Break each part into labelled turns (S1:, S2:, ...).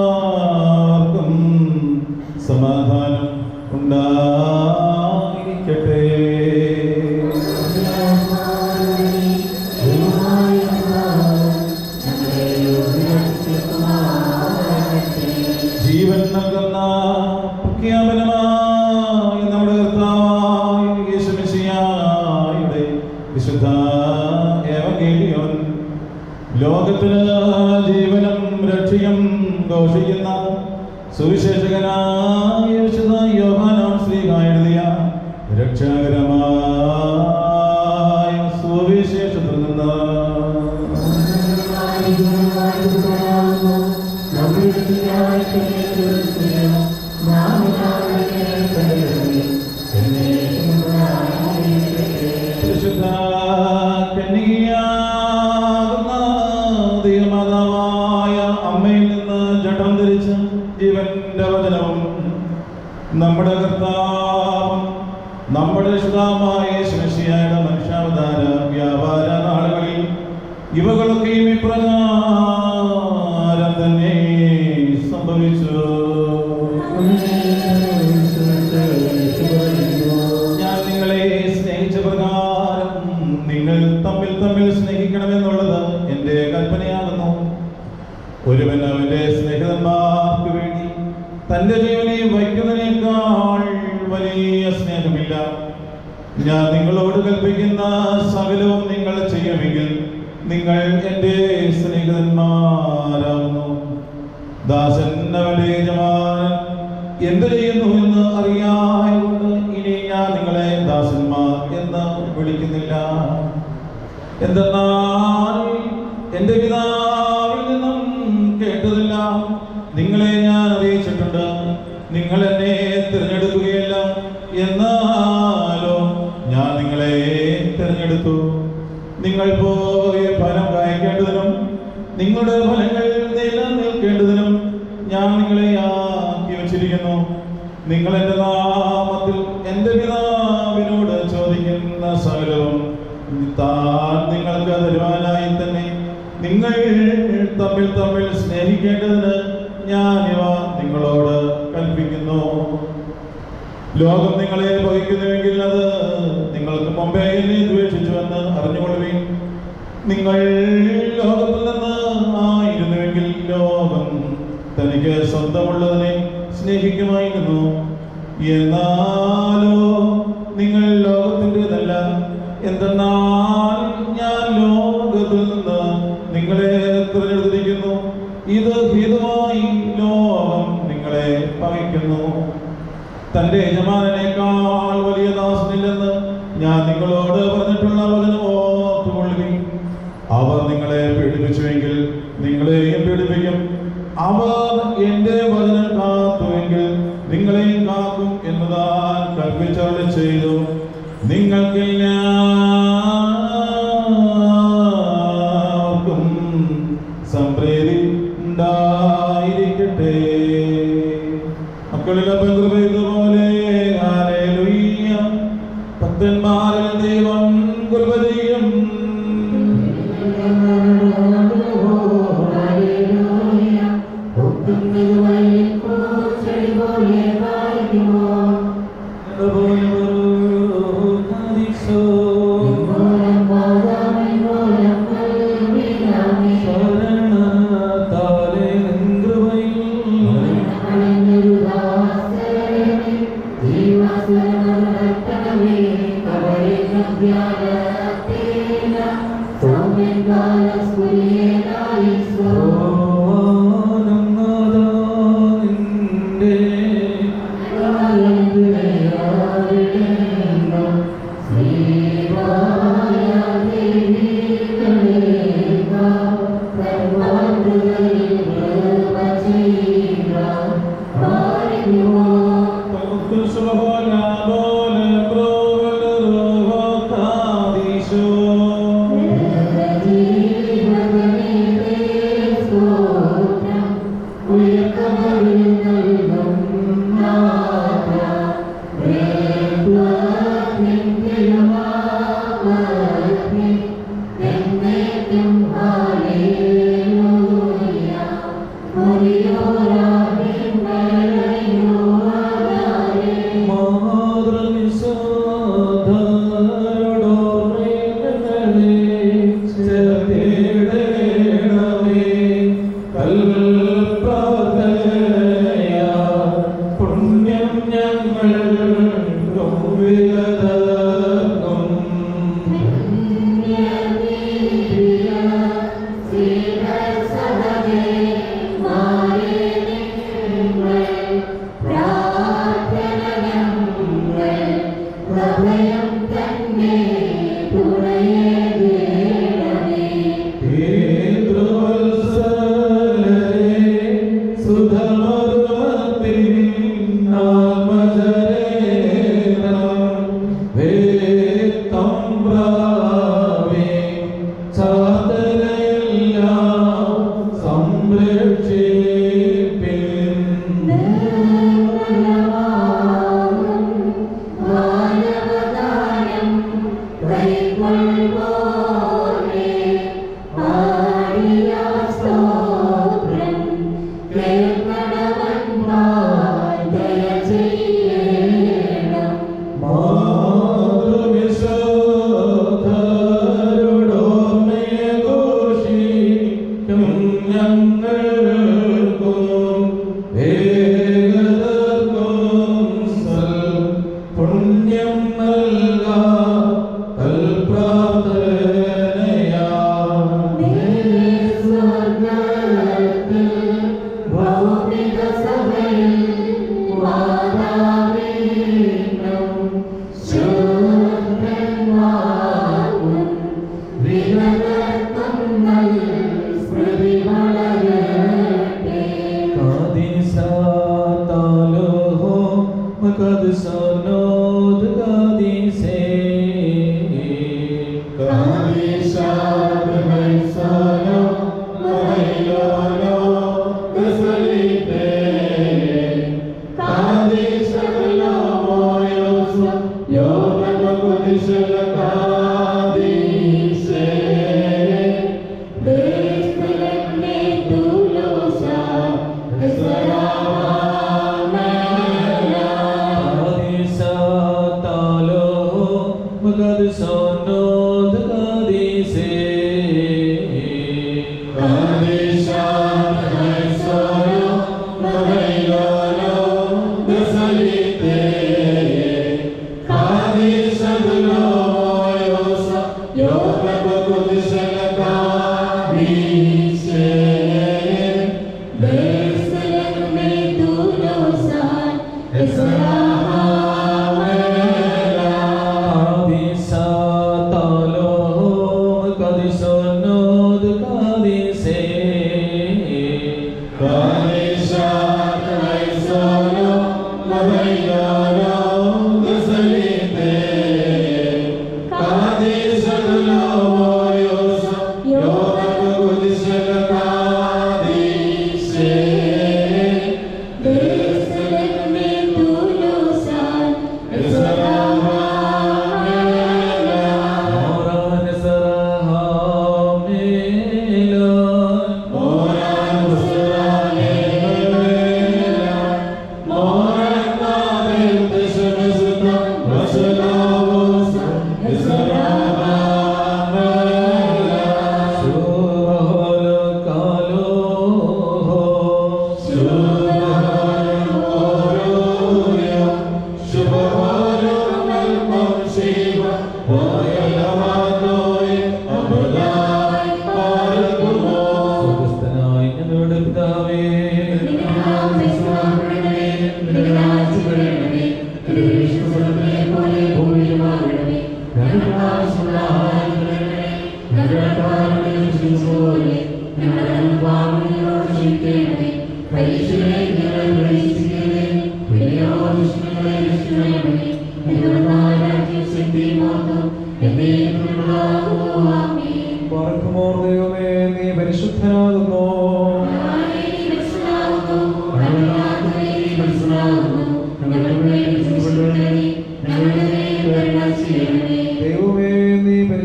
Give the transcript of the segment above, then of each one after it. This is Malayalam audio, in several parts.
S1: നിങ്ങൾക്കെല്ലാവർക്കും സമാധാനം ഉണ്ടായിരിക്കട്ടെ. ജീവൻ നൽകുന്ന പ്രഖ്യാപനമായി നമ്മുടെ കർത്താവായ യേശു മിശിഹായുടെ വിശുദ്ധ എവങ്കേലിയോൻ ലോകത്തിന് ജീവനും രക്ഷയും ഘോഷിക്കുന്ന സുവിശേഷകനായ വിശുദ്ധ യോഹന്നാൻ ശ്ലീഹാ എഴുതിയ രക്ഷാകരമായ സുവിശേഷത്തിൽ നിന്ന് പരിശുദ്ധ കന്യകയാകുന്ന ദൈവമാതാവായ അമ്മയിൽ നിന്ന് ജഡം ധരിച്ച ജീവന്റെ വചനവും നമ്മുടെ കർത്താവും നമ്മുടെ രക്ഷിതാവുമായ യേശു മിശിഹായുടെ മനുഷ്യാവതാര വ്യാപാര നാളുകളിൽ ഇവകളൊക്കെയും ഇപ്രകാരം തന്നെ സംഭവിച്ചു. ഞാൻ നിങ്ങളെ സ്നേഹിച്ച പ്രകാരം നിങ്ങൾ തമ്മിൽ തമ്മിൽ സ്നേഹിക്കണമെന്നുള്ളത് എൻ്റെ കൽപ്പനയാകുന്നു. ഒരുവൻ അവന്റെ സ്നേഹിതന്മാർക്ക് വേണ്ടി തന്റെ ജീവനെ വയ്ക്കുന്നതിനേക്കാൾ വലിയ സ്നേഹമില്ല. ഞാൻ നിങ്ങളോട് കൽപ്പിക്കുന്ന സകലവും നിങ്ങൾ ചെയ്യുമെങ്കിൽ നിങ്ങൾ എൻ്റെ സ്നേഹിതന്മാരാകുന്നു. ദാസൻ അവന്റെ യജമാനൻ എന്ത് ചെയ്യുന്നു എന്ന് അറിയായതുകൊണ്ട് ഇനി ഞാൻ നിങ്ങളെ ദാസന്മാർ എന്ന് വിളിക്കുന്നില്ല. എന്തെന്നാൽ എൻ്റെ പിതാവിൽ നിന്നും കേട്ടതില്ല നിങ്ങളെ ഞാൻ അറിയിച്ചിട്ടുണ്ട്. നിങ്ങൾ എന്നെ തിരഞ്ഞെടുക്കുകയില്ല, എന്നാലോ ഞാൻ നിങ്ങളെ തിരഞ്ഞെടുത്തു. നിങ്ങൾ പോയി ഫലം കായ്ക്കേണ്ടതിനും നിങ്ങളുടെ ഫലങ്ങൾ നിലനിൽക്കേണ്ടതിനും ഞാൻ നിങ്ങളെ ആക്കി വച്ചിരിക്കുന്നു. നിങ്ങൾ എൻ്റെ നാമത്തിൽ എൻ്റെ പിതാവിനോട് ചോദിക്കുന്ന സകലവും താൻ നിങ്ങൾക്ക് തരുവാനായി തന്നെ നിങ്ങൾ തമ്മിൽ തമ്മിൽ സ്നേഹിക്കേണ്ടതിന് ഞാനിവ നിങ്ങളോട് കൽപ്പിക്കുന്നു. ലോകം നിങ്ങളെ വഹിക്കുന്നുവെങ്കിൽ അത് നിങ്ങൾക്ക് മുമ്പേ എന്നെ ദ്വേഷിച്ചുവെന്ന് അറിഞ്ഞുകൊള്ളുവിൻ. നിങ്ങൾ ലോകത്തിൽ നിന്ന് ആയിരുന്നുവെങ്കിൽ ലോകം തനിക്ക് സ്വന്തമുള്ളതിനെ സ്നേഹിക്കുമായിരുന്നു. എന്നാലോ നിങ്ങൾ ലോകത്തിൻ്റെതല്ല. എന്തെന്നാൽ ഞാൻ ലോകത്തിൽ നിന്ന് നിങ്ങളെ തിരഞ്ഞെടുത്തിരിക്കുന്നു. ഇത് ഹേതുവായി ലോകം നിങ്ങളെ പകയ്ക്കുന്നു. തന്റെ യജമാനനേക്കാൾ വലിയ ദാസനില്ലെന്ന് ഞാൻ നിങ്ങളോട് പറഞ്ഞിട്ടുള്ള വചനം ഓർത്തുകൊള്ളുവിൻ. അവർ നിങ്ങളെ പീഡിപ്പിച്ചുവെങ്കിൽ നിങ്ങളെയും പീഡിപ്പിക്കും. അവർ എന്റെ വചനം കാത്തുവെങ്കിൽ നിങ്ങളെയും കാക്കും എന്ന് താൻ കൽപ്പിച്ചവളെ ചെയ്തു. നിങ്ങൾക്കെല്ലാവർക്കും സംപ്രീതി ഉണ്ടായിരിക്കട്ടെ. മക്കളിലെ പോലെ ഹല്ലേലൂയ. ഭക്തന്മാരിൽ ദൈവം കൃപ ചെയ്യും. ശരണത്താലേ നിൻ കൃപയിൽ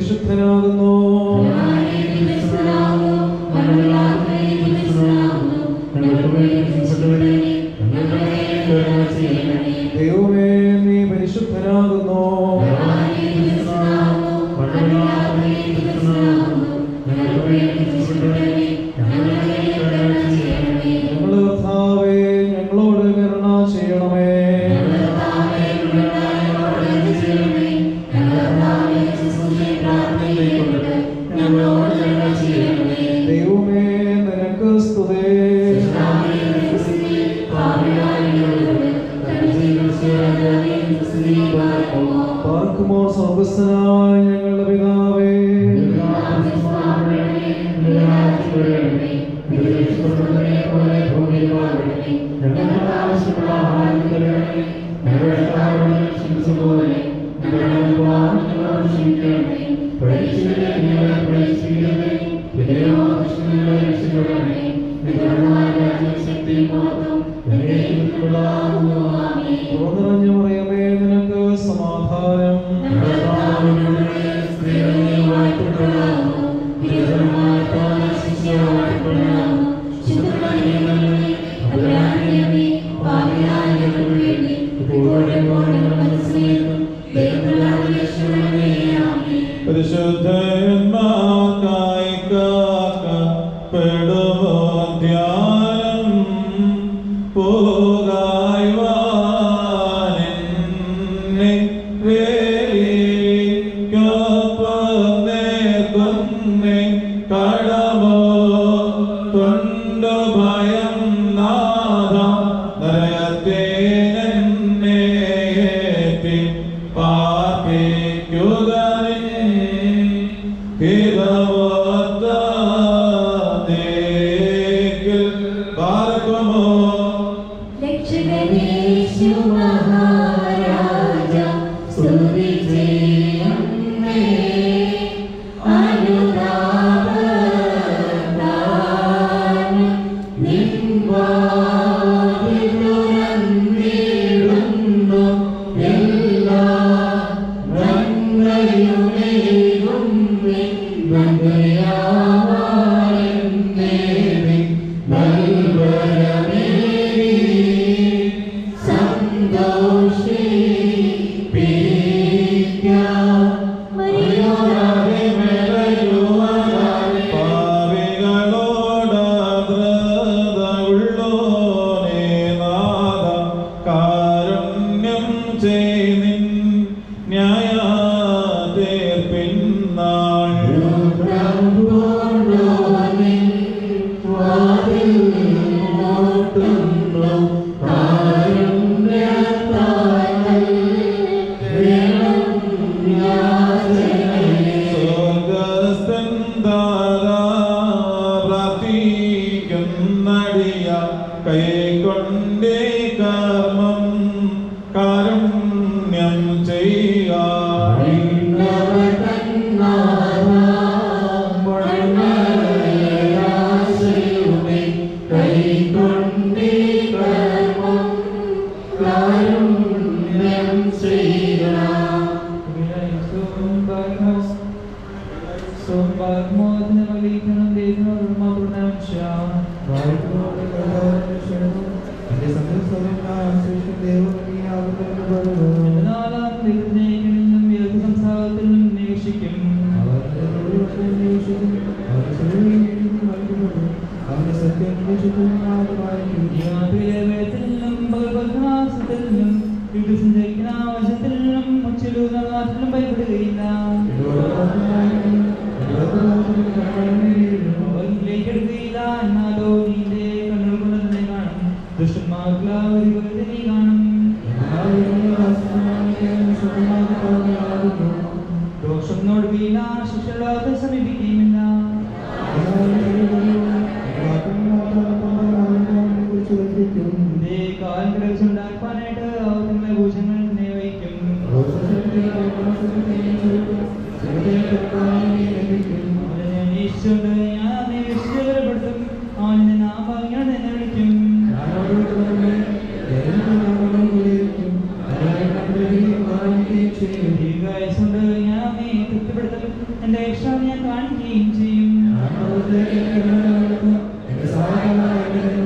S2: പരിശുദ്ധനാകുന്നു ദൈവമേ, നീ പരിശുദ്ധനാകുന്നു. ഞങ്ങളുടെ കർത്താവേ, ഞങ്ങളോട് കരുണ ചെയ്യണമേ. ദൈവമേ, നിനക്ക് സ്തുതി. പാർക്കുമോ സ്വർഗ്ഗസ്ഥനായ ഞങ്ങളുടെ പിതാവേ, നിറഞ്ഞ മറിയമേ, നിനക്ക് സമാധാനം.
S1: പരിശുദ്ധന്മാർക്കായി കാക്കപ്പെടുമോ ധ്യാനം പോകായി വാനെന്നെ വേലിക്കൊപ്പം നേർക്കുന്നേ കടമോ തൊണ്ടു ഭയം നാഥ നരകത്തെ എന്നെ ഏറ്റി പാർപ്പിക്കുക കൈകൊണ്ടേ കർമ്മം കാരുണ്യം ചെയ്യുക.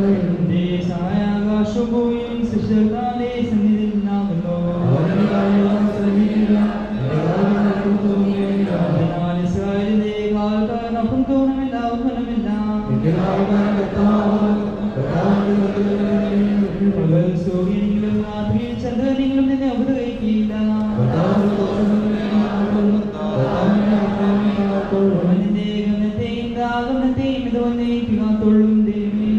S2: Thank you.
S3: സൂര്യനിലും രാത്രിയിൽ ചന്ദ്രനിലും നിന്നെ ഉപദ്രവിക്കില്ല. നിന്റെ ഗമനത്തെയും ദാഗമനത്തെയും ഇത് വന്നേക്കാത്തുള്ളും ദൈവമേ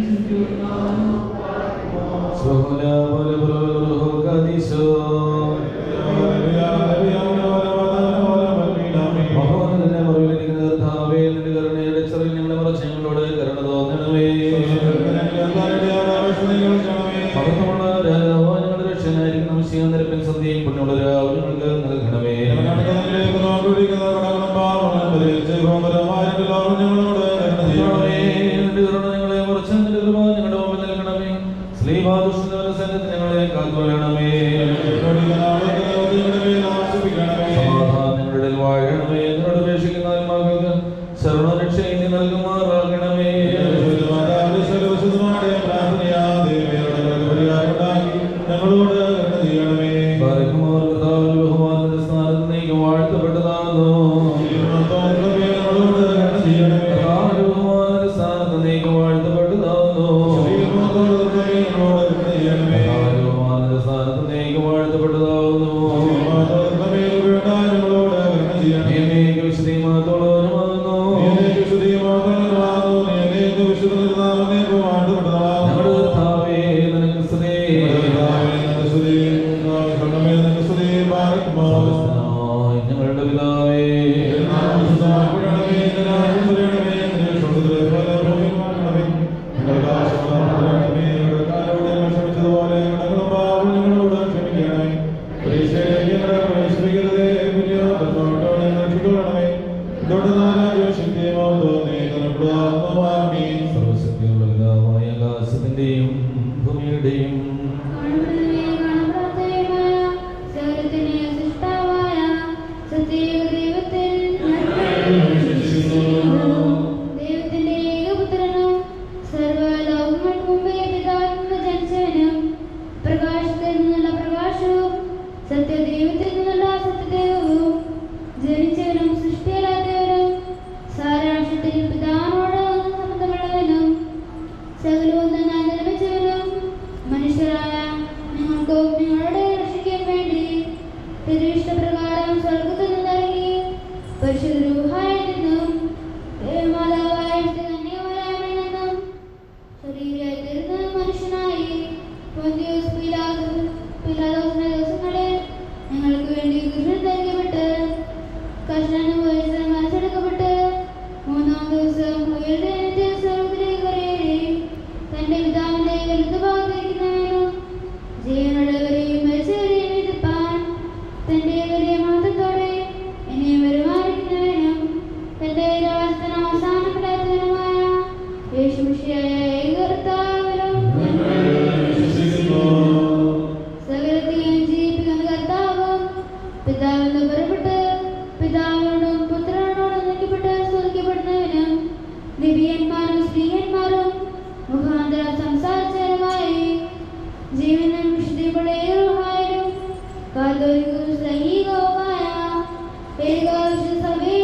S4: Katholic, Islamic, Gopaya, Pedagogical Survey.